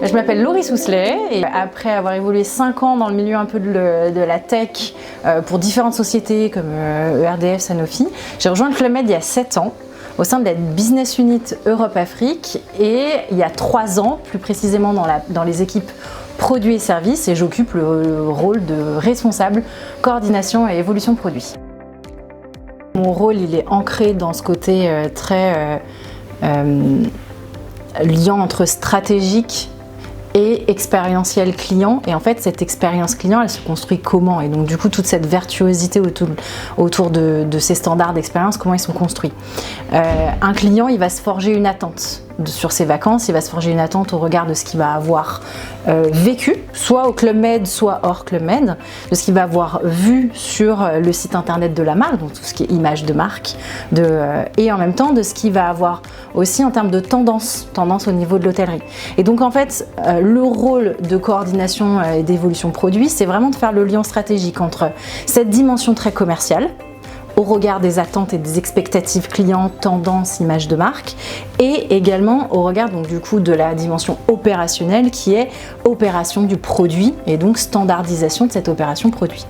Je m'appelle Laurie Sousselet et après avoir évolué 5 ans dans le milieu un peu de la tech pour différentes sociétés comme ERDF, Sanofi, j'ai rejoint Club Med il y a 7 ans au sein de la Business Unit Europe-Afrique et il y a 3 ans, plus précisément dans les équipes produits et services, et j'occupe le rôle de responsable coordination et évolution produit. Mon rôle, il est ancré dans ce côté très lien entre stratégique et expérientiel client. Et en fait, cette expérience client, elle se construit comment? Et donc du coup, toute cette virtuosité autour de ces standards d'expérience, comment ils sont construits? Un client, il va se forger une attente sur ses vacances, il va se forger une attente au regard de ce qu'il va avoir vécu, soit au Club Med, soit hors Club Med, de ce qu'il va avoir vu sur le site internet de la marque, donc tout ce qui est image de marque, et en même temps de ce qu'il va avoir aussi en termes de tendance au niveau de l'hôtellerie. Et donc en fait, le rôle de coordination et d'évolution produit, c'est vraiment de faire le lien stratégique entre cette dimension très commerciale, au regard des attentes et des expectatives clients, tendance, image de marque, et également au regard donc du coup de la dimension opérationnelle qui est opération du produit et donc standardisation de cette opération produit.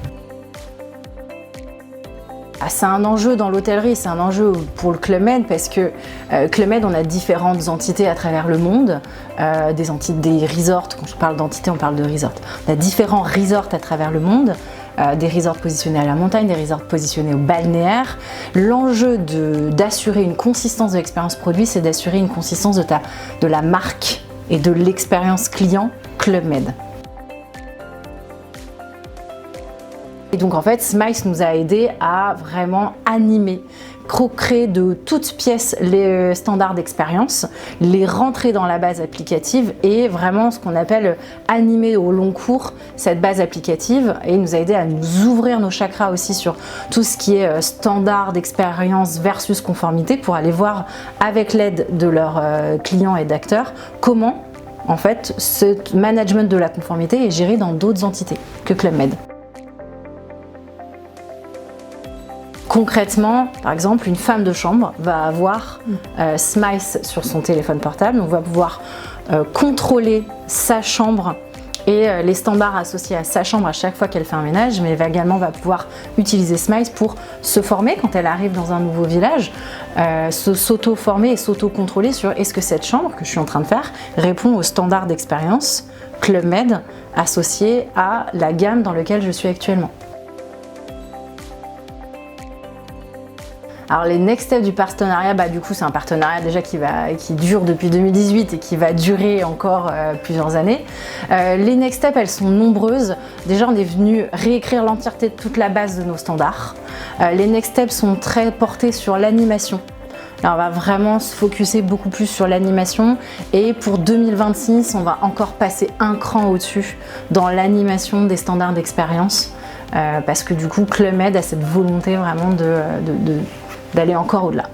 C'est un enjeu dans l'hôtellerie, c'est un enjeu pour le Club Med parce que Club Med, on a différentes entités à travers le monde, des resorts. Quand je parle d'entités, on parle de resorts. On a différents resorts à travers le monde. Des resorts positionnés à la montagne, des resorts positionnés au balnéaire. L'enjeu d'assurer une consistance de l'expérience produit, c'est d'assurer une consistance de la marque et de l'expérience client Club Med. Et donc en fait, Smiles nous a aidé à vraiment animer, créer de toutes pièces les standards d'expérience, les rentrer dans la base applicative et vraiment ce qu'on appelle animer au long cours cette base applicative, et il nous a aidé à nous ouvrir nos chakras aussi sur tout ce qui est standard d'expérience versus conformité pour aller voir avec l'aide de leurs clients et d'acteurs comment en fait ce management de la conformité est géré dans d'autres entités que Club Med. Concrètement, par exemple, une femme de chambre va avoir Smiles sur son téléphone portable, donc va pouvoir contrôler sa chambre et les standards associés à sa chambre à chaque fois qu'elle fait un ménage, mais va également pouvoir utiliser Smiles pour se former quand elle arrive dans un nouveau village, s'auto-former et s'auto-contrôler sur est-ce que cette chambre que je suis en train de faire répond aux standards d'expérience Club Med associés à la gamme dans laquelle je suis actuellement. Alors les next steps du partenariat, du coup c'est un partenariat déjà qui dure depuis 2018 et qui va durer encore plusieurs années. Les next steps, elles sont nombreuses. Déjà on est venu réécrire l'entièreté de toute la base de nos standards. Les next steps sont très portés sur l'animation. Là, on va vraiment se focuser beaucoup plus sur l'animation, et pour 2026 on va encore passer un cran au-dessus dans l'animation des standards d'expérience parce que du coup Club Med a cette volonté vraiment d'aller encore au-delà.